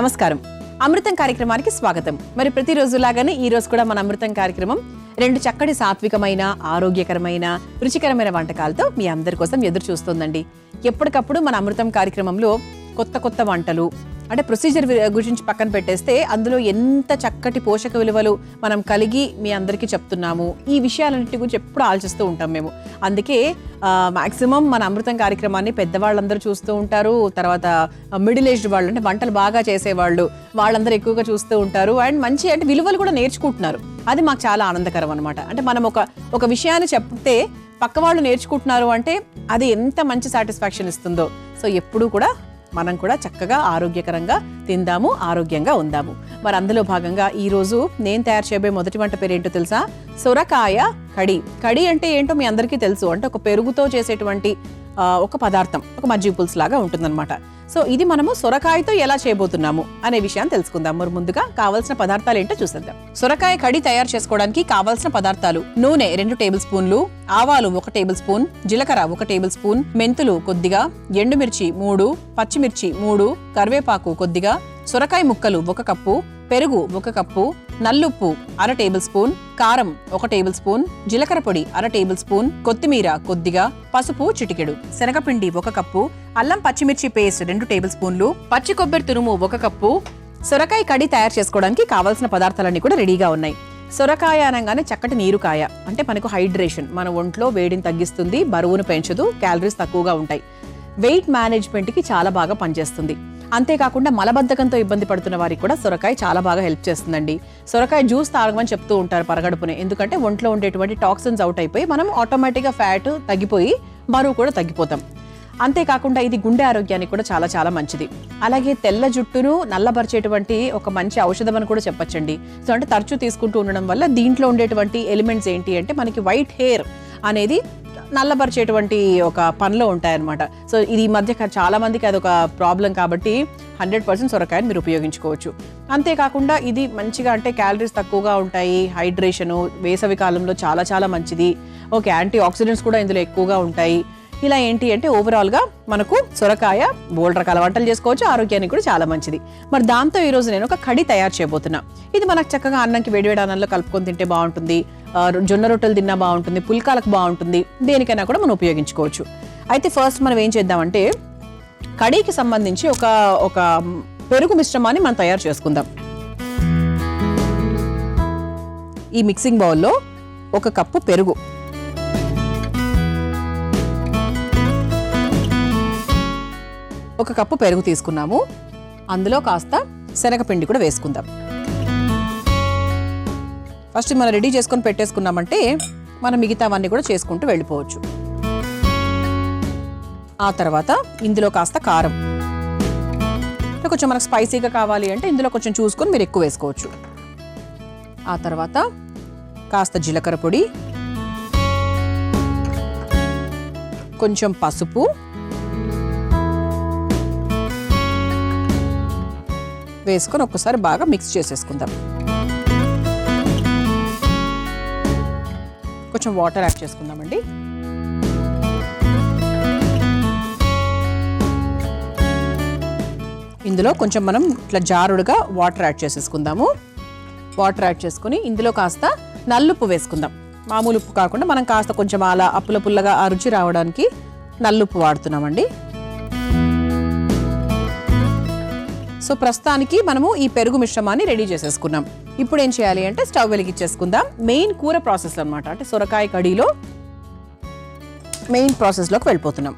నమస్కారం. అమృతం కార్యక్రమానికి స్వాగతం. మరి ప్రతిరోజులాగానే ఈ రోజు కూడా మన అమృతం కార్యక్రమం రెండు చక్కటి సాత్వికమైన, ఆరోగ్యకరమైన, రుచికరమైన వంటకాలతో మీ అందరి కోసం ఎదురు చూస్తుందండి. ఎప్పటికప్పుడు మన అమృతం కార్యక్రమంలో కొత్త కొత్త వంటలు, అంటే ప్రొసీజర్ గురించి పక్కన పెట్టేస్తే అందులో ఎంత చక్కటి పోషక విలువలు మనం కలిగి మీ అందరికీ చెప్తున్నాము, ఈ విషయాలన్నిటి గురించి ఎప్పుడు ఆలోచిస్తూ ఉంటాం మేము. అందుకే మాక్సిమం మన అమృతం కార్యక్రమాన్ని పెద్దవాళ్ళందరూ చూస్తూ ఉంటారు. తర్వాత మిడిల్ ఏజ్డ్ వాళ్ళు, అంటే వంటలు బాగా చేసేవాళ్ళు, వాళ్ళందరూ ఎక్కువగా చూస్తూ ఉంటారు. అండ్ మంచి అంటే విలువలు కూడా నేర్చుకుంటున్నారు. అది మాకు చాలా ఆనందకరం అనమాట. అంటే మనం ఒక విషయాన్ని చెప్తే పక్క వాళ్ళు నేర్చుకుంటున్నారు అంటే అది ఎంత మంచి సాటిస్ఫాక్షన్ ఇస్తుందో. సో ఎప్పుడూ కూడా మనం కూడా చక్కగా ఆరోగ్యకరంగా తిందాము, ఆరోగ్యంగా ఉందాము. మరి అందులో భాగంగా ఈరోజు నేను తయారు చేయబోయే మొదటి వంట పేరు ఏంటో తెలుసా? సొరకాయ కడి. కడి అంటే ఏంటో మీ అందరికీ తెలుసు. అంటే ఒక పెరుగుతో చేసేటువంటి ఒక పదార్థం, ఒక మజ్జిగ పులుసు లాగా ఉంటుందన్నమాట. సో ఇది మనము సొరకాయతో ఎలా చేయబోతున్నాము అనే విషయాన్ని తెలుసుకుందాం. మరి ముందుగా కావాల్సిన పదార్థాలు ఏంటో చూసేద్దాం. సొరకాయ కడి తయారు చేసుకోవడానికి కావాల్సిన పదార్థాలు: నూనె 2 టేబుల్ స్పూన్లు, ఆవాలు 1 టేబుల్ స్పూన్, జీలకర్ర 1 టేబుల్ స్పూన్, మెంతులు కొద్దిగా, ఎండుమిర్చి 3, పచ్చిమిర్చి 3, కరివేపాకు కొద్దిగా, సొరకాయ ముక్కలు 1 కప్పు, పెరుగు 1 కప్పు, నల్లుప్పు 1/2 టేబుల్ స్పూన్, కారం 1 టేబుల్ స్పూన్, జీలకర్ర పొడి 1/2 టేబుల్ స్పూన్, కొత్తిమీర కొద్దిగా, పసుపు చిటికెడు, శనగపిండి 1 కప్పు, అల్లం పచ్చిమిర్చి పేస్ట్ 2 టేబుల్ స్పూన్లు, పచ్చి కొబ్బరి తురుము 1 కప్పు. సొరకాయ కడి తయారు చేసుకోవడానికి కావాల్సిన పదార్థాలన్నీ కూడా రెడీగా ఉన్నాయి. సొరకాయ అనగానే చక్కటి నీరుకాయ, అంటే మనకు హైడ్రేషన్, మన ఒంట్లో వేడిని తగ్గిస్తుంది, బరువును పెంచదు, క్యాలరీస్ తక్కువగా ఉంటాయి, వెయిట్ మేనేజ్మెంట్కి చాలా బాగా పనిచేస్తుంది. అంతేకాకుండా మలబద్ధకంతో ఇబ్బంది పడుతున్న వారికి కూడా సొరకాయ చాలా బాగా హెల్ప్ చేస్తుందండి. సొరకాయ జ్యూస్ తాగమని చెప్తూ ఉంటారు పరగడుపునే, ఎందుకంటే ఒంట్లో ఉండేటువంటి టాక్సిన్స్ అవుట్ అయిపోయి మనం ఆటోమేటిక్గా ఫ్యాట్ తగ్గిపోయి బరువు కూడా తగ్గిపోతాం. అంతేకాకుండా ఇది గుండె ఆరోగ్యానికి కూడా చాలా చాలా మంచిది. అలాగే తెల్ల జుట్టును నల్లబరిచేటువంటి ఒక మంచి ఔషధం అని కూడా చెప్పొచ్చండి. సో అంటే తరచూ తీసుకుంటూ ఉండడం వల్ల దీంట్లో ఉండేటువంటి ఎలిమెంట్స్ ఏంటి అంటే మనకి వైట్ హెయిర్ అనేది నల్లబరిచేటువంటి ఒక పనిలో ఉంటాయన్నమాట. సో ఇది ఈ మధ్య చాలా మందికి అదొక ప్రాబ్లం కాబట్టి 100% సొరకాయని మీరు ఉపయోగించుకోవచ్చు. అంతేకాకుండా ఇది మంచిగా, అంటే క్యాలరీస్ తక్కువగా ఉంటాయి, హైడ్రేషను, వేసవి కాలంలో చాలా చాలా మంచిది. ఓకే, యాంటీ ఆక్సిడెంట్స్ కూడా ఇందులో ఎక్కువగా ఉంటాయి. ఇలా ఏంటి అంటే ఓవరాల్గా మనకు సొరకాయ బోల్డ్ రకాల వంటలు చేసుకోవచ్చు, ఆరోగ్యానికి కూడా చాలా మంచిది. మరి దాంతో ఈరోజు నేను ఒక కడి తయారు చేయబోతున్నా. ఇది మనకు చక్కగా అన్నంకి వేడివేడి అన్నంలో కలుపుకొని తింటే బాగుంటుంది, జొన్న రొట్టెలు తిన్నా బాగుంటుంది, పుల్కాలకు బాగుంటుంది, దేనికైనా కూడా మనం ఉపయోగించుకోవచ్చు. అయితే ఫస్ట్ మనం ఏం చేద్దామంటే కడికి సంబంధించి ఒక పెరుగు మిశ్రమాన్ని మనం తయారు చేసుకుందాం. ఈ మిక్సింగ్ బౌల్లో 1 కప్పు పెరుగు, 1 కప్పు పెరుగు తీసుకున్నాము. అందులో కాస్త శనగపిండి కూడా వేసుకుందాం. ఫస్ట్ మనం రెడీ చేసుకొని పెట్టేసుకున్నామంటే మనం మిగతావన్నీ కూడా చేసుకుంటూ వెళ్ళిపోవచ్చు. ఆ తర్వాత ఇందులో కాస్త కారం, కొంచెం మనకు స్పైసీగా కావాలి అంటే ఇందులో కొంచెం చూసుకొని మీరు ఎక్కువ వేసుకోవచ్చు. ఆ తర్వాత కాస్త జీలకర్ర పొడి, కొంచెం పసుపు వేసుకొని ఒక్కసారి బాగా మిక్స్ చేసేసుకుందాం. కొంచెం వాటర్ యాడ్ చేసుకుందామండి. ఇందులో కొంచెం మనం ఇట్లా జారుడుగా వాటర్ యాడ్ చేసేసుకుందాము. వాటర్ యాడ్ చేసుకుని ఇందులో కాస్త నల్లుప్పు వేసుకుందాం. మామూలు ఉప్పు కాకుండా మనం కాస్త కొంచెం అలా అప్పుల పుల్లగా ఆ రుచి రావడానికి నల్లుప్పు వాడుతున్నామండి. సో ప్రస్తుతానికి మనము ఈ పెరుగు మిశ్రమాన్ని రెడీ చేసేసుకున్నాం. ఇప్పుడు ఏం చేయాలి అంటే స్టవ్ వెలిగించేసుకుందాం. మెయిన్ కూర ప్రాసెస్ అనమాట, అంటే సొరకాయ కడిలో మెయిన్ ప్రాసెస్లోకి వెళ్ళిపోతున్నాం.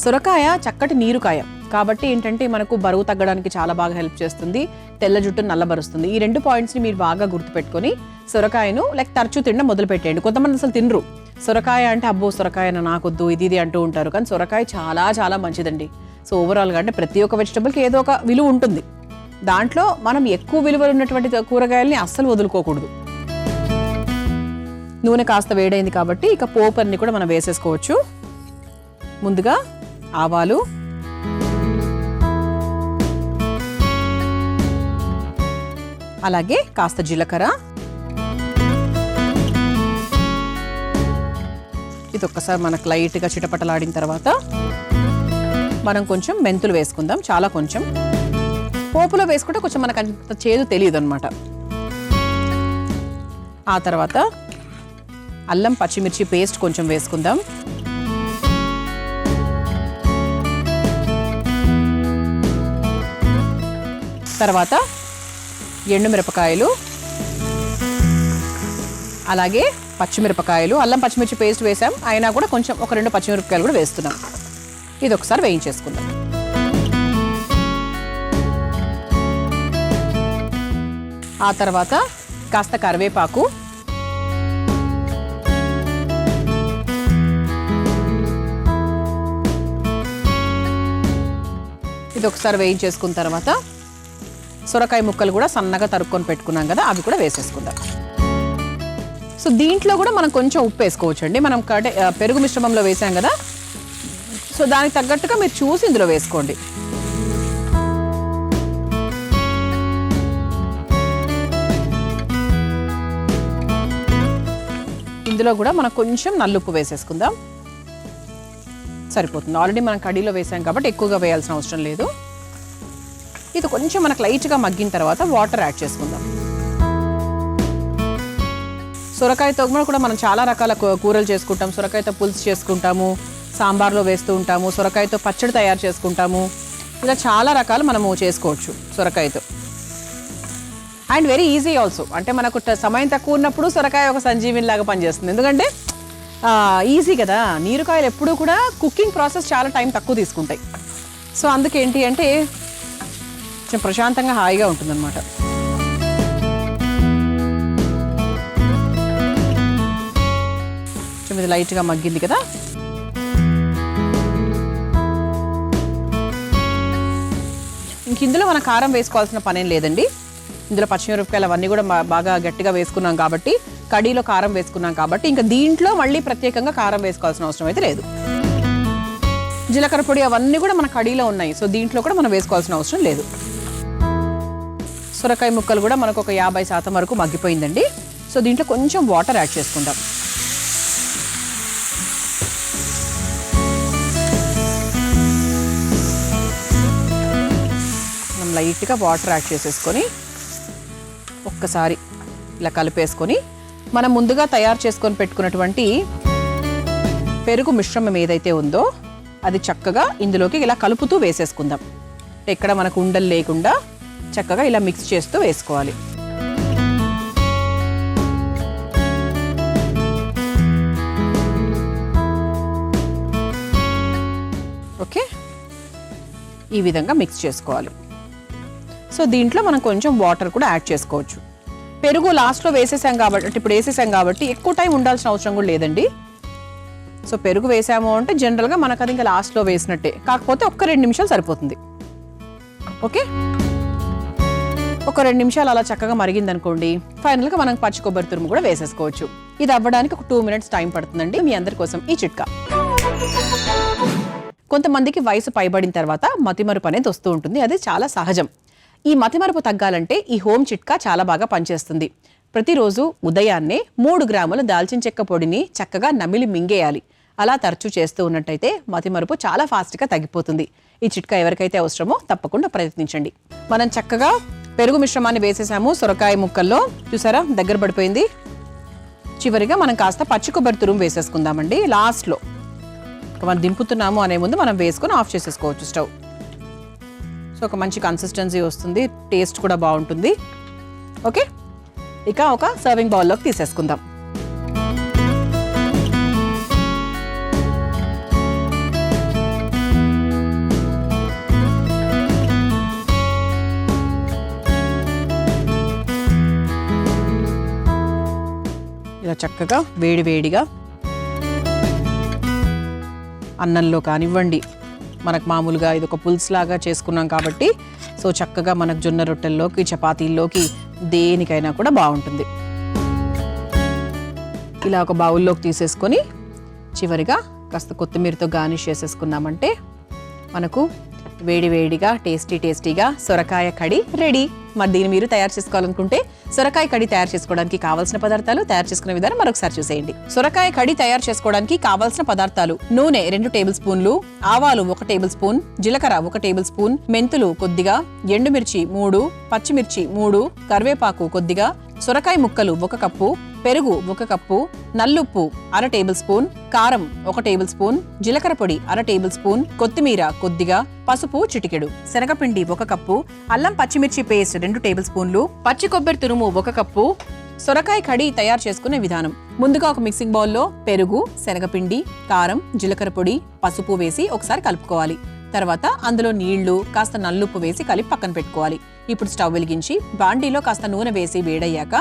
సొరకాయ చక్కటి నీరుకాయ కాబట్టి ఏంటంటే మనకు బరువు తగ్గడానికి చాలా బాగా హెల్ప్ చేస్తుంది, తెల్ల జుట్టును నల్లబరుస్తుంది. ఈ 2 పాయింట్స్ని మీరు బాగా గుర్తుపెట్టుకొని సొరకాయను తరచూ తినడం మొదలు పెట్టేయండి. కొంతమంది అసలు తినరు సొరకాయ, అంటే అబ్బో సొరకాయ నాకొద్దు ఇది అంటూ ఉంటారు. కానీ సొరకాయ చాలా చాలా మంచిదండి. సో ఓవరాల్గా అంటే ప్రతి ఒక్క వెజిటబుల్కి ఏదో ఒక విలువ ఉంటుంది. దాంట్లో మనం ఎక్కువ విలువలు ఉన్నటువంటి కూరగాయల్ని అస్సలు వదులుకోకూడదు. నూనె కాస్త వేడైంది కాబట్టి ఇక పోపు అన్ని కూడా మనం వేసేసుకోవచ్చు. ముందుగా ఆవాలు, అలాగే కాస్త జీలకర్ర, ఇది ఒక్కసారి మనకు లైట్గా చిటపటలాడిన తర్వాత మనం కొంచెం మెంతులు వేసుకుందాం, చాలా కొంచెం. పోపులో వేసుకుంటే కొంచెం మనకు అంత చేదు తెలియదు అనమాట. ఆ తర్వాత అల్లం పచ్చిమిర్చి పేస్ట్ కొంచెం వేసుకుందాం. తర్వాత ఎండుమిరపకాయలు, అలాగే పచ్చిమిరపకాయలు. అల్లం పచ్చిమిర్చి పేస్ట్ వేసాం, అయినా కూడా కొంచెం ఒక 2 పచ్చిమిరపకాయలు కూడా వేస్తున్నాం. ఇది ఒకసారి వేయించేసుకుందాం. ఆ తర్వాత కాస్త కరివేపాకు, ఇది ఒకసారి వేయించేసుకున్న తర్వాత సొరకాయ ముక్కలు కూడా సన్నగా తరుక్కొని పెట్టుకున్నాం కదా, అవి కూడా వేసేసుకుందాం. సో దీంట్లో కూడా మనం కొంచెం ఉప్పు వేసుకోవచ్చు అండి. మనం పెరుగు మిశ్రమంలో వేసాం కదా, సో దానికి తగ్గట్టుగా మీరు చూసి ఇందులో వేసుకోండి. ఇందులో కూడా మనం కొంచెం నల్లుప్పు వేసేసుకుందాం, సరిపోతుంది. ఆల్రెడీ మనం కడీలో వేసాం కాబట్టి ఎక్కువగా వేయాల్సిన అవసరం లేదు. ఇది కొంచెం మనకు లైట్గా మగ్గిన తర్వాత వాటర్ యాడ్ చేసుకుందాం. సొరకాయతో కూడా మనం చాలా రకాల కూరలు చేసుకుంటాం. సొరకాయతో పులుసు చేసుకుంటాము, సాంబార్లో వేస్తూ ఉంటాము, సొరకాయతో పచ్చడి తయారు చేసుకుంటాము. ఇలా చాలా రకాలు మనము చేసుకోవచ్చు సొరకాయతో. And very easy also. అంటే మనకు సమయం తక్కువ ఉన్నప్పుడు సొరకాయ ఒక సంజీవిని లాగా పనిచేస్తుంది. ఎందుకంటే ఈజీ కదా. నీరుకాయలు ఎప్పుడూ కూడా కుకింగ్ ప్రాసెస్ చాలా టైం తక్కువ తీసుకుంటాయి. సో అందుకేంటి అంటే కొంచెం ప్రశాంతంగా హాయిగా ఉంటుందన్నమాట. కొంచెం ఇది లైట్గా మగ్గింది కదా. ఇంక ఇందులో మన కారం వేసుకోవాల్సిన పనేం లేదండి. ఇందులో పచ్చిమిరపకాయలు అవన్నీ కూడా బాగా గట్టిగా వేసుకున్నాం కాబట్టి, కడీలో కారం వేసుకున్నాం కాబట్టి ఇంకా దీంట్లో మళ్ళీ ప్రత్యేకంగా కారం వేసుకోవాల్సిన అవసరం అయితే లేదు. జీలకర్ర పొడి అవన్నీ కూడా మన కడీలో ఉన్నాయి, సో దీంట్లో కూడా మనం వేసుకోవాల్సిన అవసరం లేదు. సొరకాయ ముక్కలు కూడా మనకు ఒక 50% వరకు మగ్గిపోయిందండి. సో దీంట్లో కొంచెం వాటర్ యాడ్ చేసుకుందాం. మనం లైట్గా వాటర్ యాడ్ చేసేసుకొని ఒక్కసారి ఇలా కలిపేసుకొని మనం ముందుగా తయారు చేసుకొని పెట్టుకున్నటువంటి పెరుగు మిశ్రమం ఏదైతే ఉందో అది చక్కగా ఇందులోకి ఇలా కలుపుతూ వేసేసుకుందాం. ఎక్కడ మనకు ఉండలు లేకుండా చక్కగా ఇలా మిక్స్ చేస్తూ వేసుకోవాలి. ఓకే, ఈ విధంగా మిక్స్ చేసుకోవాలి. సో దీంట్లో మనం కొంచెం వాటర్ కూడా యాడ్ చేసుకోవచ్చు. పెరుగు లాస్ట్లో వేసేసాం కాబట్టి, ఇప్పుడు వేసేసాం కాబట్టి ఎక్కువ టైం ఉండాల్సిన అవసరం కూడా లేదండి. సో పెరుగు వేసాము అంటే జనరల్గా మనకు అది ఇంకా లాస్ట్లో వేసినట్టే, కాకపోతే ఒక్క 2 నిమిషాలు సరిపోతుంది. ఓకే, ఒక 2 నిమిషాలు అలా చక్కగా మరిగిందనుకోండి, ఫైనల్గా మనం పచ్చి కొబ్బరి తురుము కూడా వేసేసుకోవచ్చు. ఇది అవ్వడానికి ఒక 2 మినిట్స్ టైం పడుతుందండి. మీ అందరి కోసం ఈ చిట్కా. కొంతమందికి వయసు పైబడిన తర్వాత మతిమరుపు అనేది వస్తూ ఉంటుంది, అది చాలా సహజం. ఈ మతిమరుపు తగ్గాలంటే ఈ హోమ్ చిట్కా చాలా బాగా పనిచేస్తుంది. ప్రతిరోజు ఉదయాన్నే 3 గ్రాముల దాల్చిన చెక్క పొడిని చక్కగా నమిలి మింగేయాలి. అలా తరచూ చేస్తూ ఉన్నట్టయితే మతిమరుపు చాలా ఫాస్ట్గా తగ్గిపోతుంది. ఈ చిట్కా ఎవరికైతే అవసరమో తప్పకుండా ప్రయత్నించండి. మనం చక్కగా పెరుగు మిశ్రమాన్ని వేసేసాము సొరకాయ ముక్కల్లో, చూసారా దగ్గర పడిపోయింది. చివరిగా మనం కాస్త పచ్చి కొబ్బరి తురుము వేసేసుకుందామండి లాస్ట్లో. మనం దింపుతున్నాము అనే ముందు మనం వేసుకొని ఆఫ్ చేసేసుకోవచ్చు స్టవ్. సో ఒక మంచి కన్సిస్టెన్సీ వస్తుంది, టేస్ట్ కూడా బాగుంటుంది. ఓకే, ఇక ఒక సర్వింగ్ బౌల్లోకి తీసేసుకుందాం. ఇలా చక్కగా వేడివేడిగా అన్నంలో కానివ్వండి, మనకు మామూలుగా ఇది ఒక పులుసులాగా చేసుకున్నాం కాబట్టి సో చక్కగా మనకు జొన్న రొట్టెల్లోకి, చపాతీల్లోకి, దేనికైనా కూడా బాగుంటుంది. ఇలా ఒక బౌల్లోకి తీసేసుకొని చివరిగా కాస్త కొత్తిమీరతో గార్నిష్ చేసేసుకున్నామంటే మనకు వేడి వేడిగా టేస్టీగా సొరకాయ కడి రెడీ. మరి దీన్ని మీరు తయారు చేసుకోవాలనుకుంటే సొరకాయ కడి తయారు చేసుకోవడానికి కావాల్సిన పదార్థాలు, తయారు చేసుకునే విధానం మరొకసారి చూసేయండి. సొరకాయ కడి తయారు చేసుకోవడానికి కావాల్సిన పదార్థాలు: నూనె 2 టేబుల్ స్పూన్లు, ఆవాలు 1 టేబుల్ స్పూన్, జీలకర్ర 1 టేబుల్ స్పూన్, మెంతులు కొద్దిగా, ఎండుమిర్చి 3, పచ్చిమిర్చి 3, కరివేపాకు కొద్దిగా, సొరకాయ ముక్కలు 1 కప్పు, పెరుగు 1 కప్పు, నల్లుప్పు 1/2 టేబుల్ స్పూన్, కారం 1 టేబుల్ స్పూన్, జీలకర్ర పొడి 1/2 టేబుల్ స్పూన్, కొత్తిమీర కొద్దిగా, పసుపు చిటికెడు, శనగపిండి 1 కప్పు, అల్లం పచ్చిమిర్చి పేస్ట్ 2 టేబుల్ స్పూన్లు, పచ్చి కొబ్బరి తురుము 1 కప్పు. సొరకాయ కడి తయారు చేసుకునే విధానం: ముందుగా ఒక మిక్సింగ్ బౌల్లో పెరుగు, శనగపిండి, కారం, జీలకర్ర పొడి, పసుపు వేసి ఒకసారి కలుపుకోవాలి. తర్వాత అందులో నీళ్లు, కాస్త నల్లుప్పు వేసి కలిపి పక్కన పెట్టుకోవాలి. ఇప్పుడు స్టవ్ వెలిగించి బాండీలో కాస్త నూనె వేసి వేడయ్యాక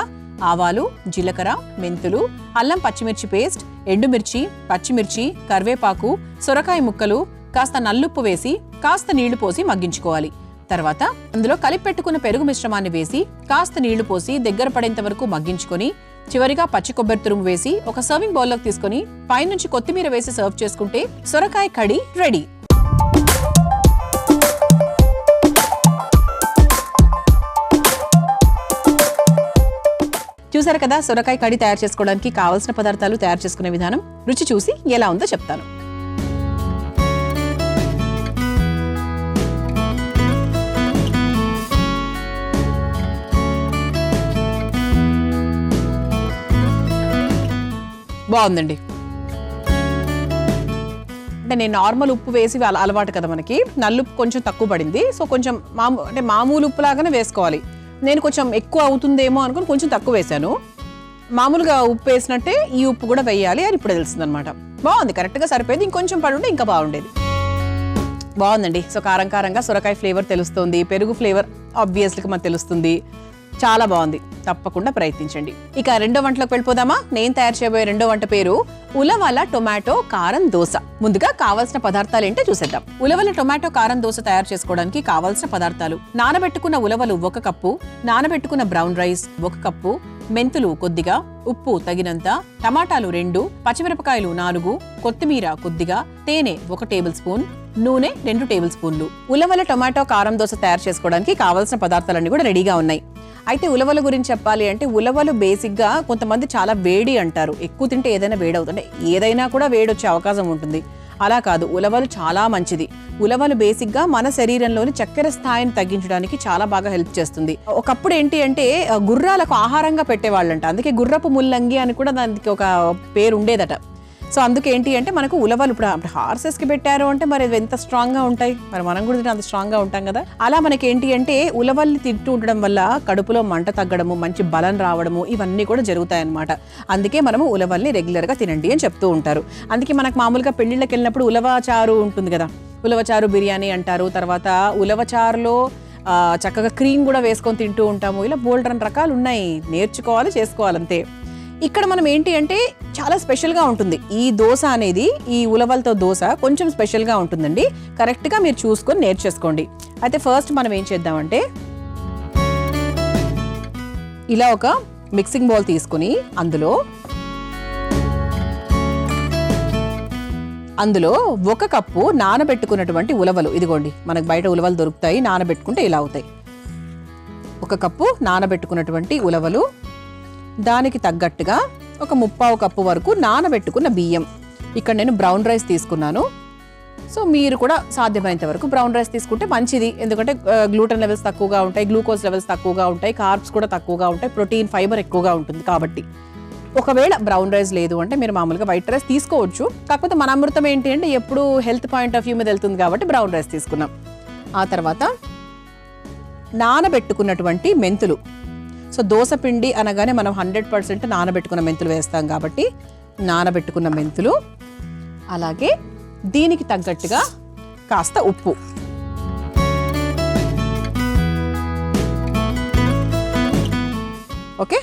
ఆవాలు, జీలకర్ర, మెంతులు, అల్లం పచ్చిమిర్చి పేస్ట్, ఎండుమిర్చి, పచ్చిమిర్చి, కరివేపాకు, సొరకాయ ముక్కలు, కాస్త నల్లుప్పు వేసి కాస్త నీళ్లు పోసి మగ్గించుకోవాలి. తర్వాత అందులో కలిపి పెట్టుకున్న పెరుగు మిశ్రమాన్ని వేసి కాస్త నీళ్లు పోసి దగ్గర పడేంత వరకు మగ్గించుకొని చివరిగా పచ్చి కొబ్బరి తురుము వేసి ఒక సర్వింగ్ బౌల్లోకి తీసుకుని పైనుంచి కొత్తిమీర వేసి సర్వ్ చేసుకుంటే సొరకాయ కడి రెడీ. చూసారు కదా, సొరకాయ కడి తయారు చేసుకోవడానికి కావాల్సిన పదార్థాలు, తయారు చేసుకునే విధానం. రుచి చూసి ఎలా ఉందో చెప్తాను. బాగుందండి. అంటే నేను నార్మల్ ఉప్పు వేసి అలవాటు కదా మనకి, నల్లుప్పు కొంచెం తక్కువ పడింది. సో కొంచెం మామూలు ఉప్పు లాగానే వేసుకోవాలి. నేను కొంచెం ఎక్కువ అవుతుందేమో అనుకుని కొంచెం తక్కువ వేసాను. మామూలుగా ఉప్పు వేసినట్టే ఈ ఉప్పు కూడా వేయాలి అని ఇప్పుడు తెలుస్తుంది అనమాట. బాగుంది, కరెక్ట్గా సరిపోయింది. ఇంకొంచెం పడుంటే ఇంకా బాగుండేది. బాగుందండి. సో కారంగా సొరకాయ ఫ్లేవర్ తెలుస్తుంది, పెరుగు ఫ్లేవర్ ఆబ్వియస్లీ మనకు తెలుస్తుంది. చాలా బాగుంది, తప్పకుండా ప్రయత్నించండి. ఇక రెండో వంటలోకి వెళ్ళిపోదామా? నేను తయారు చేయబోయే రెండో వంట పేరు ఉలవల టొమాటో కారం దోశ. ముందుగా కావాల్సిన పదార్థాలు ఏంటో చూసేద్దాం. ఉలవల టొమాటో కారం దోశ తయారు చేసుకోవడానికి కావాల్సిన పదార్థాలు: నానబెట్టుకున్న ఉలవలు 1 కప్పు, నానబెట్టుకున్న బ్రౌన్ రైస్ 1 కప్పు, మెంతులు కొద్దిగా, ఉప్పు తగినంత, టమాటాలు 2, పచ్చిమిరపకాయలు 4, కొత్తిమీర కొద్దిగా, తేనె 1 టేబుల్ స్పూన్, నూనె 2 టేబుల్ స్పూన్లు. ఉలవల టొమాటో కారం దోశ తయారు చేసుకోవడానికి కావాల్సిన పదార్థాలన్నీ కూడా రెడీగా ఉన్నాయి. అయితే ఉలవల గురించి చెప్పాలి అంటే, ఉలవలు బేసిక్గా కొంతమంది చాలా వేడి అంటారు. ఎక్కువ తింటే ఏదైనా వేడవుతుంది, ఏదైనా కూడా వేడొచ్చే అవకాశం ఉంటుంది. అలా కాదు, ఉలవలు చాలా మంచిది. ఉలవలు బేసిక్గా మన శరీరంలోని చక్కెర స్థాయిని తగ్గించడానికి చాలా బాగా హెల్ప్ చేస్తుంది. ఒకప్పుడు ఏంటి అంటే గుర్రాలకు ఆహారంగా పెట్టేవాళ్ళంట, అందుకే గుర్రపు ముల్లంగి అని కూడా దానికి ఒక పేరు ఉండేదట. సో అందుకే ఏంటి అంటే మనకు ఉలవలు ఇప్పుడు హార్సెస్కి పెట్టారు అంటే మరి ఎంత స్ట్రాంగ్గా ఉంటాయి, మరి మనం కూడా అంత స్ట్రాంగ్గా ఉంటాం కదా. అలా మనకి ఏంటి అంటే ఉలవల్ని తింటూ ఉండడం వల్ల కడుపులో మంట తగ్గడము, మంచి బలం రావడము, ఇవన్నీ కూడా జరుగుతాయన్నమాట. అందుకే మనము ఉలవల్ని రెగ్యులర్గా తినండి అని చెప్తూ ఉంటారు. అందుకే మనకు మామూలుగా పెళ్లిళ్ళకి వెళ్ళినప్పుడు ఉలవచారు ఉంటుంది కదా, ఉలవచారు బిర్యానీ అంటారు. తర్వాత ఉలవచారులో చక్కగా క్రీమ్ కూడా వేసుకొని తింటూ ఉంటాము. ఇలా బోల్డరన్ రకాలు ఉన్నాయి, నేర్చుకోవాలి, చేసుకోవాలంతే. ఇక్కడ మనం ఏంటి అంటే చాలా స్పెషల్గా ఉంటుంది ఈ దోశ అనేది. ఈ ఉలవలతో దోశ కొంచెం స్పెషల్గా ఉంటుందండి. కరెక్ట్గా మీరు చూసుకొని నేర్చేసుకోండి. అయితే ఫస్ట్ మనం ఏం చేద్దామంటే, ఇలా ఒక మిక్సింగ్ బౌల్ తీసుకుని అందులో 1 కప్పు నానబెట్టుకున్నటువంటి ఉలవలు, ఇదిగోండి మనకు బయట ఉలవలు దొరుకుతాయి, నానబెట్టుకుంటే ఇలా అవుతాయి. 1 కప్పు నానబెట్టుకున్నటువంటి ఉలవలు, దానికి తగ్గట్టుగా ఒక 1/4 కప్పు వరకు నానబెట్టుకున్న బియ్యం. ఇక్కడ నేను బ్రౌన్ రైస్ తీసుకున్నాను. సో మీరు కూడా సాధ్యమైనంత వరకు బ్రౌన్ రైస్ తీసుకుంటే మంచిది. ఎందుకంటే గ్లూటెన్ లెవెల్స్ తక్కువగా ఉంటాయి, గ్లూకోజ్ లెవెల్స్ తక్కువగా ఉంటాయి, కార్బ్స్ కూడా తక్కువగా ఉంటాయి, ప్రోటీన్ ఫైబర్ ఎక్కువగా ఉంటుంది. కాబట్టి ఒకవేళ బ్రౌన్ రైస్ లేదు అంటే మీరు మామూలుగా వైట్ రైస్ తీసుకోవచ్చు. కాకపోతే మన అమృతం ఏంటి అంటే ఎప్పుడు హెల్త్ పాయింట్ ఆఫ్ వ్యూ మీద వెళ్తుంది కాబట్టి బ్రౌన్ రైస్ తీసుకున్నాం. ఆ తర్వాత నానబెట్టుకున్నటువంటి మెంతులు. సో దోశ పిండి అనగానే మనం 100% నానబెట్టుకున్న మెంతులు వేస్తాం కాబట్టి నానబెట్టుకున్న మెంతులు, అలాగే దీనికి తగ్గట్టుగా కాస్త ఉప్పు. ఓకే,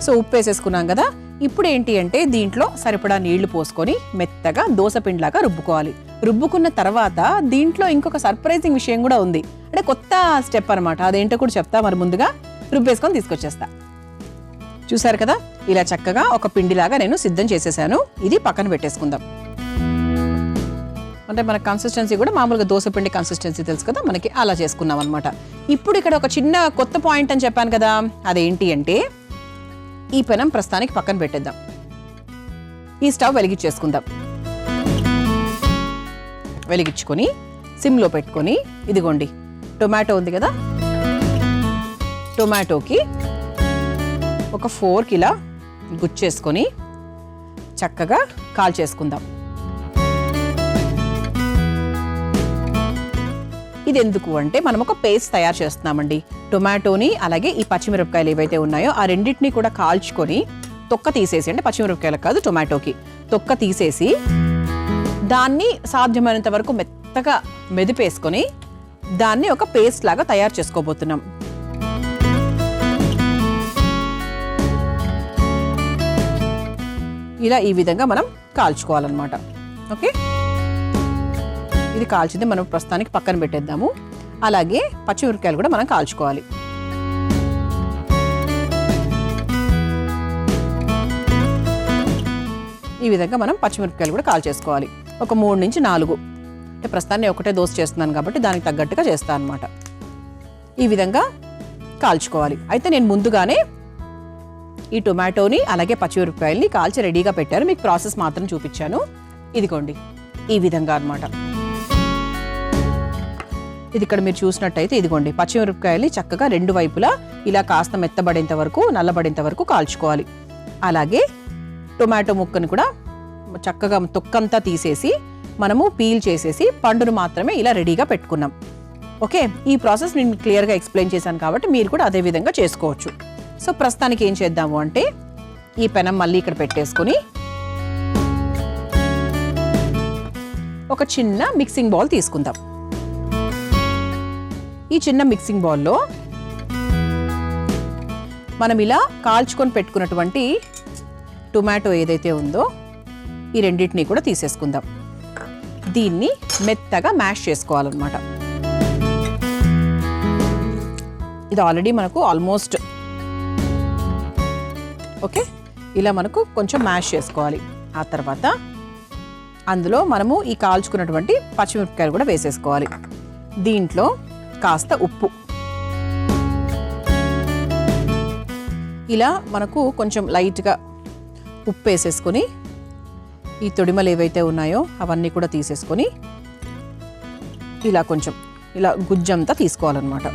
సో ఉప్పు వేసేసుకున్నాం కదా. ఇప్పుడు ఏంటి అంటే దీంట్లో సరిపడా నీళ్లు పోసుకొని మెత్తగా దోశ పిండిలాగా రుబ్బుకోవాలి. రుబ్బుకున్న తర్వాత దీంట్లో ఇంకొక సర్ప్రైజింగ్ విషయం కూడా ఉంది, అంటే కొత్త స్టెప్ అనమాట. అదేంటో కూడా చెప్తా. మరి ముందుగా రుబ్బేసుకొని తీసుకొచ్చేస్తా. చూసారు కదా, ఇలా చక్కగా ఒక పిండిలాగా నేను సిద్ధం చేసేసాను. ఇది పక్కన పెట్టేసుకుందాం. అంటే మన కన్సిస్టెన్సీ కూడా మామూలుగా దోసపిండి కన్సిస్టెన్సీ తెలుసు కదా మనకి, అలా చేసుకున్నాం అనమాట. ఇప్పుడు ఇక్కడ ఒక చిన్న కొత్త పాయింట్ అని చెప్పాను కదా, అదేంటి అంటే ఈ పెనం ప్రస్తుతానికి పక్కన పెట్టేద్దాం. ఈ స్టవ్ వెలిగించేసుకుందాం. వెలిగించుకొని సిమ్లో పెట్టుకొని, ఇదిగోండి టొమాటో ఉంది కదా, టొమాటోకి ఒక ఫోర్క్ ఇలా గుచ్చేసుకొని చక్కగా కాల్చేసుకుందాం. ఇది ఎందుకు అంటే మనం ఒక పేస్ట్ తయారు చేస్తున్నామండి. టొమాటోని అలాగే ఈ పచ్చిమిరపకాయలు ఏవైతే ఉన్నాయో ఆ రెండింటినీ కూడా కాల్చుకొని తొక్క తీసేసి, అంటే పచ్చిమిరపకాయలకు కాదు టొమాటోకి తొక్క తీసేసి దాన్ని సాధ్యమైనంత వరకు మెత్తగా మెదిపేసుకొని దాన్ని ఒక పేస్ట్ లాగా తయారు చేసుకోబోతున్నాం. ఇలా ఈ విధంగా మనం కాల్చుకోవాలన్నమాట. ఓకే, ఇది కాల్చింది మనం ప్రస్తుతానికి పక్కన పెట్టేద్దాము. అలాగే పచ్చిమిరపకాయలు కూడా మనం కాల్చుకోవాలి. ఈ విధంగా మనం పచ్చిమిరపకాయలు కూడా కాల్చేసుకోవాలి. ఒక 3 నుంచి 4, అంటే ప్రస్తుతాన్ని ఒకటే దోశ చేస్తున్నాను కాబట్టి దానికి తగ్గట్టుగా చేస్తాను అనమాట. ఈ విధంగా కాల్చుకోవాలి. అయితే నేను ముందుగానే ఈ టొమాటోని అలాగే పచ్చిమిరపకాయల్ని కాల్చి రెడీగా పెట్టారు, మీకు ప్రాసెస్ మాత్రం చూపించాను. ఇదిగోండి ఈ విధంగా అన్నమాట. ఇది ఇక్కడ మీరు చూసినట్టయితే ఇదిగోండి పచ్చిమిరపకాయల్ని చక్కగా 2 వైపులా ఇలా కాస్త మెత్తబడేంత వరకు, నల్లబడేంత వరకు కాల్చుకోవాలి. అలాగే టొమాటో ముక్కను కూడా చక్కగా తొక్కంతా తీసేసి మనము పీల్ చేసేసి పండును మాత్రమే ఇలా రెడీగా పెట్టుకున్నాం. ఓకే, ఈ ప్రాసెస్ నేను క్లియర్గా ఎక్స్ప్లెయిన్ చేశాను కాబట్టి మీరు కూడా అదే విధంగా చేసుకోవచ్చు. సో ప్రస్తుతానికి ఏం చేద్దాము అంటే ఈ పెనం మళ్ళీ ఇక్కడ పెట్టేసుకొని ఒక చిన్న మిక్సింగ్ బౌల్ తీసుకుందాం. ఈ చిన్న మిక్సింగ్ బౌల్లో మనం ఇలా కాల్చుకొని పెట్టుకున్నటువంటి టొమాటో ఏదైతే ఉందో ఈ రెండింటినీ కూడా తీసేసుకుందాం. దీన్ని మెత్తగా మ్యాష్ చేసుకోవాలన్నమాట. ఇది ఆల్రెడీ మనకు ఆల్మోస్ట్ ఓకే, ఇలా మనకు కొంచెం మ్యాష్ చేసుకోవాలి. ఆ తర్వాత అందులో మనము ఈ కాల్చుకున్నటువంటి పచ్చిమిరపకాయలు కూడా వేసేసుకోవాలి. దీంట్లో కాస్త ఉప్పు, ఇలా మనకు కొంచెం లైట్గా ఉప్పు వేసేసుకొని ఈ తొడిమలు ఏవైతే ఉన్నాయో అవన్నీ కూడా తీసేసుకొని ఇలా కొంచెం ఇలా గుజ్జంతా తీసుకోవాలన్నమాట.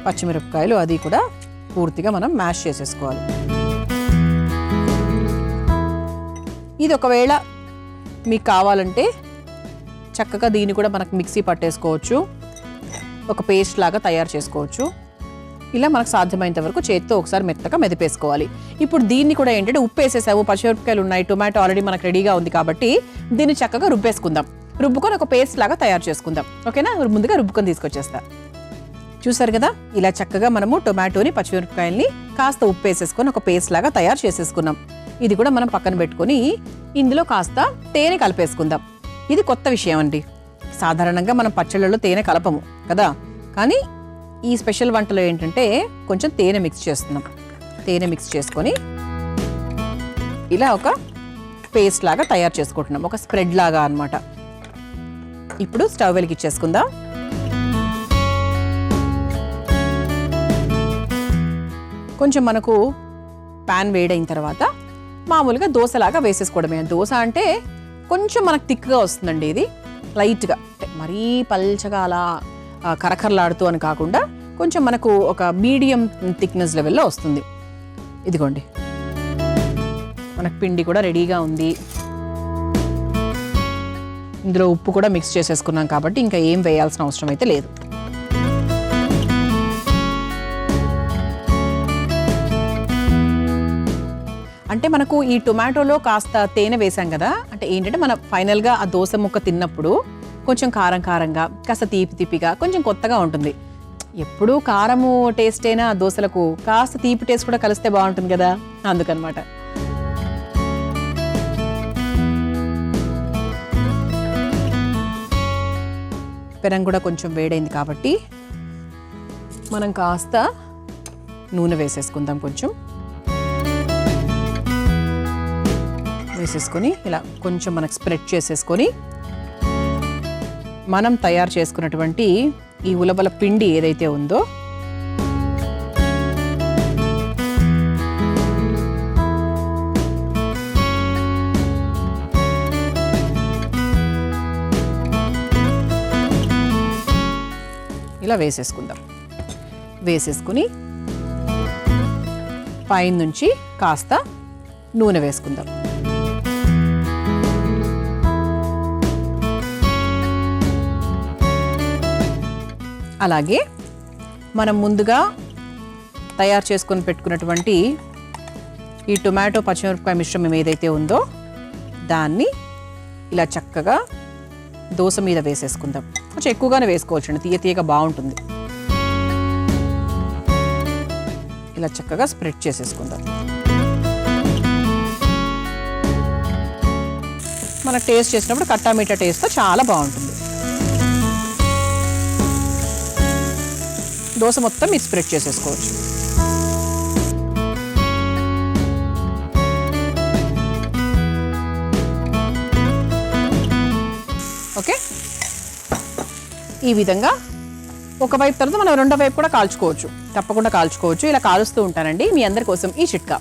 పచ్చిమిరపకాయలు అది కూడా పూర్తిగా మనం మ్యాష్ చేసేసుకోవాలి. ఇది ఒకవేళ మీకు కావాలంటే చక్కగా దీన్ని కూడా మనకు మిక్సీ పట్టేసుకోవచ్చు, ఒక పేస్ట్ లాగా తయారు చేసుకోవచ్చు. ఇలా మనకు సాధ్యమైనంత వరకు చేతితో ఒకసారి మెత్తగా మెదిపేసుకోవాలి. ఇప్పుడు దీన్ని కూడా ఏంటంటే ఉప్పు వేసేసాము, పచ్చిమిరపకాయలు ఉన్నాయి, టొమాటో ఆల్రెడీ మనకు రెడీగా ఉంది కాబట్టి దీన్ని చక్కగా రుబ్బేసుకుందాం. రుబ్బుకొని ఒక పేస్ట్ లాగా తయారు చేసుకుందాం. ఓకేనా, ముందుగా రుబ్బుకొని తీసుకొచ్చేస్తా. చూసారు కదా, ఇలా చక్కగా మనము టొమాటోని పచ్చిమిరపకాయల్ని కాస్త ఉప్పు వేసేసుకొని ఒక పేస్ట్ లాగా తయారు చేసేసుకున్నాం. ఇది కూడా మనం పక్కన పెట్టుకొని ఇందులో కాస్త తేనె కలిపేసుకుందాం. ఇది కొత్త విషయం అండి. సాధారణంగా మనం పచ్చళ్ళలో తేనె కలపము కదా, కానీ ఈ స్పెషల్ వంటలో ఏంటంటే కొంచెం తేనె మిక్స్ చేస్తున్నాం. తేనె మిక్స్ చేసుకొని ఇలా ఒక పేస్ట్ లాగా తయారు చేసుకుంటున్నాం, ఒక స్ప్రెడ్ లాగా అన్నమాట. ఇప్పుడు స్టవ్ వెలిగించేసుకుందాం. కొంచెం మనకు ప్యాన్ వేడైన తర్వాత మామూలుగా దోశలాగా వేసేసుకోవడమే. దోశ అంటే కొంచెం మనకు థిక్గా వస్తుందండి. ఇది లైట్గా, మరీ పల్చగా అలా కరకరలాడుతూ అని కాకుండా కొంచెం మనకు ఒక మీడియం థిక్నెస్ లెవెల్లో వస్తుంది. ఇదిగోండి మనకు పిండి కూడా రెడీగా ఉంది. ఇందులో ఉప్పు కూడా మిక్స్ చేసేసుకున్నాం కాబట్టి ఇంకా ఏం వేయాల్సిన అవసరం అయితే లేదు. అంటే మనకు ఈ టొమాటోలో కాస్త తేనె వేసాం కదా, అంటే ఏంటంటే మనం ఫైనల్గా ఆ దోశ ముక్క తిన్నప్పుడు కొంచెం కారం కారంగా, కాస్త తీపి తీపిగా, కొంచెం కొత్తగా ఉంటుంది. ఎప్పుడూ కారము టేస్ట్ అయినా దోశలకు కాస్త తీపి టేస్ట్ కూడా కలిస్తే బాగుంటుంది కదా, అందుకనమాట. పెనం కూడా కొంచెం వేడైంది కాబట్టి మనం కాస్త నూనె వేసేసుకుందాం. కొంచెం వేసేసుకొని ఇలా కొంచెం మనకు స్ప్రెడ్ చేసేసుకొని మనం తయారు చేసుకున్నటువంటి ఈ ఉలవల పిండి ఏదైతే ఉందో ఇలా వేసేసుకుందాం. వేసేసుకుని పైన నుంచి కాస్త నూనె వేసుకుందాం. అలాగే మనం ముందుగా తయారు చేసుకొని పెట్టుకున్నటువంటి ఈ టొమాటో పచ్చిమిరపకాయ మిశ్రమం ఏదైతే ఉందో దాన్ని ఇలా చక్కగా దోస మీద వేసేసుకుందాం. కొంచెం ఎక్కువగానే వేసుకోవచ్చండి, తీయ తీయగా బాగుంటుంది. ఇలా చక్కగా స్ప్రెడ్ చేసేసుకుందాం. మనం టేస్ట్ చేసినప్పుడు కట్టా మీఠా టేస్ట్తో చాలా బాగుంటుంది. దోస మొత్తం మీరు స్ప్రెడ్ చేసేసుకోవచ్చు. ఓకే, ఈ విధంగా ఒకవైపు తర్వాత మనం రెండో వైపు కూడా కాల్చుకోవచ్చు, తప్పకుండా కాల్చుకోవచ్చు. ఇలా కాలుస్తూ ఉంటానండి మీ అందరి కోసం ఈ చిట్కా.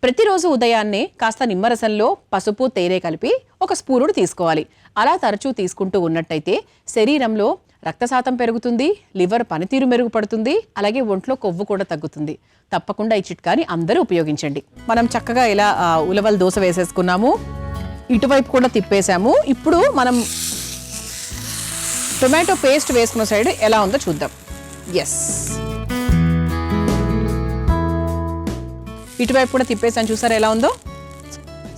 ప్రతిరోజు ఉదయాన్నే కాస్త నిమ్మరసంలో పసుపు తేనె కలిపి ఒక స్పూనుడు తీసుకోవాలి. అలా తరచూ తీసుకుంటూ ఉన్నట్టయితే శరీరంలో రక్త శాతం పెరుగుతుంది, లివర్ పనితీరు మెరుగుపడుతుంది, అలాగే ఒంట్లో కొవ్వు కూడా తగ్గుతుంది. తప్పకుండా ఈ చిట్కాని అందరూ ఉపయోగించండి. మనం చక్కగా ఇలా ఉలవల దోస వేసేసుకున్నాము, ఇటువైపు కూడా తిప్పేసాము. ఇప్పుడు మనం టొమాటో పేస్ట్ వేసుకున్న సైడ్ ఎలా ఉందో చూద్దాం. ఎస్, ఇటువైపు కూడా తిప్పేసాను, చూసారా ఎలా ఉందో.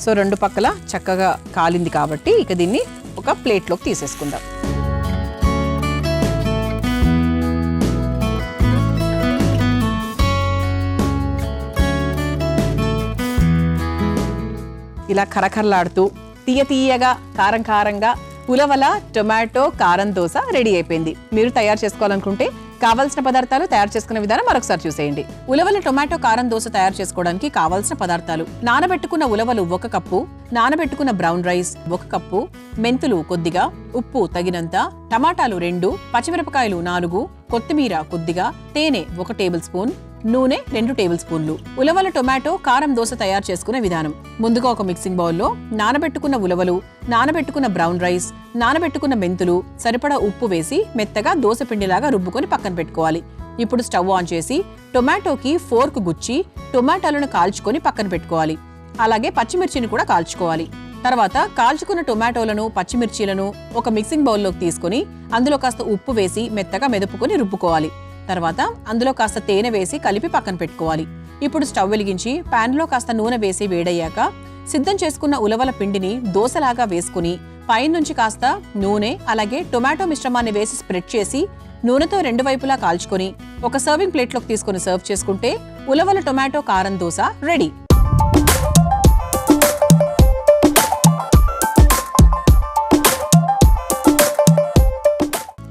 సో రెండు పక్కల చక్కగా కాలింది కాబట్టి ఇక దీన్ని ఒక ప్లేట్లోకి తీసేసుకుందాం. ఇలా కరకరలాడుతూ తీయ తీయగా కారం కారంగా ఉలవల టొమాటో కారం దోస రెడీ అయిపోయింది. మీరు తయారు చేసుకోవాలనుకుంటే కావాల్సిన పదార్థాలు, తయారు చేసుకునే విధానం మరొకసారి చూసేయండి. ఉలవల టొమాటో కారం దోస తయారు చేసుకోవడానికి కావాల్సిన పదార్థాలు: నానబెట్టుకున్న ఉలవలు 1 కప్పు, నానబెట్టుకున్న బ్రౌన్ రైస్ 1 కప్పు, మెంతులు కొద్దిగా, ఉప్పు తగినంత, టమాటాలు 2, పచ్చిమిరపకాయలు 4, కొత్తిమీర కొద్దిగా, తేనె 1 టేబుల్ స్పూన్, నూనె 2 టేబుల్ స్పూన్లు. ఉలవల టొమాటో కారం దోస తయారు చేసుకునే విధానం: ముందుగా ఒక మిక్సింగ్ బౌల్లో నానబెట్టుకున్న ఉలవలు, నానబెట్టుకున్న బ్రౌన్ రైస్, నానబెట్టుకున్న మెంతులు, సరిపడా ఉప్పు వేసి మెత్తగా దోస పిండిలాగా రుబ్బుకొని పక్కన పెట్టుకోవాలి. ఇప్పుడు స్టవ్ ఆన్ చేసి టొమాటోకి ఫోర్క్ గుచ్చి టొమాటోలను కాల్చుకొని పక్కన పెట్టుకోవాలి. అలాగే పచ్చిమిర్చిని కూడా కాల్చుకోవాలి. తర్వాత కాల్చుకున్న టొమాటోలను, పచ్చిమిర్చీలను ఒక మిక్సింగ్ బౌల్లోకి తీసుకొని అందులో కాస్త ఉప్పు వేసి మెత్తగా మెదుపుకొని రుబ్బుకోవాలి. తర్వాత అందులో కాస్త తేనె వేసి కలిపి పక్కన పెట్టుకోవాలి. ఇప్పుడు స్టవ్ వెలిగించి ప్యాన్లో కాస్త నూనె వేసి వేడయ్యాక సిద్ధం చేసుకున్న ఉలవల పిండిని దోసలాగా వేసుకుని పైనుంచి కాస్త నూనె అలాగే టొమాటో మిశ్రమాన్ని వేసి స్ప్రెడ్ చేసి నూనెతో 2 వైపులా కాల్చుకొని ఒక సర్వింగ్ ప్లేట్లోకి తీసుకుని సర్వ్ చేసుకుంటే ఉలవల టొమాటో కారం దోస రెడీ.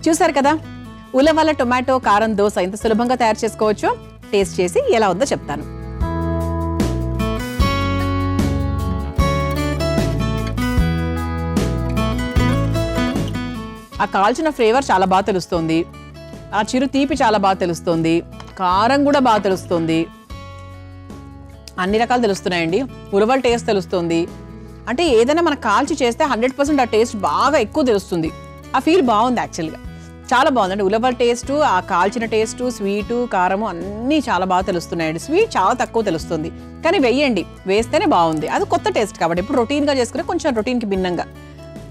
చూసారు కదా, ఉలవల టొమాటో కారం దోస ఎంత సులభంగా తయారు చేసుకోవచ్చో. టేస్ట్ చేసి ఎలా ఉందో చెప్తాను. ఆ కాల్చిన ఫ్లేవర్ చాలా బాగా తెలుస్తుంది, ఆ చిరు తీపి చాలా బాగా తెలుస్తుంది, కారం కూడా బాగా తెలుస్తుంది, అన్ని రకాలు తెలుస్తున్నాయండి. ఉలవల టేస్ట్ తెలుస్తుంది. అంటే ఏదైనా మనం కాల్చి చేస్తే 100% ఆ టేస్ట్ బాగా ఎక్కువ తెలుస్తుంది. ఆ ఫీల్ బాగుంది, యాక్చువల్గా చాలా బాగుందండి. ఉలవల టేస్ట్, ఆ కాల్చిన టేస్ట్, స్వీటు కారము అన్నీ చాలా బాగా తెలుస్తున్నాయండి. స్వీట్ చాలా తక్కువ తెలుస్తుంది, కానీ వెయ్యండి, వేస్తేనే బాగుంది. అది కొత్త టేస్ట్ కాబట్టి ఇప్పుడు రొటీన్గా చేసుకునే కొంచెం రొటీన్కి భిన్నంగా.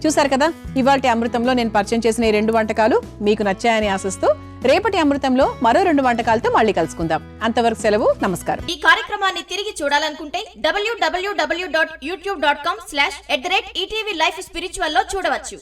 చూసారు కదా, ఇవాళ అమృతంలో నేను పరిచయం చేసిన ఈ 2 వంటకాలు మీకు నచ్చాయని ఆశిస్తూ రేపటి అమృతంలో మరో 2 వంటకాలతో మళ్ళీ కలుసుకుందాం. అంతవరకు సెలవు, నమస్కారం. ఈ కార్యక్రమాన్ని తిరిగి చూడాలనుకుంటే www.youtube.com/ETV Life Spiritual లో చూడవచ్చు.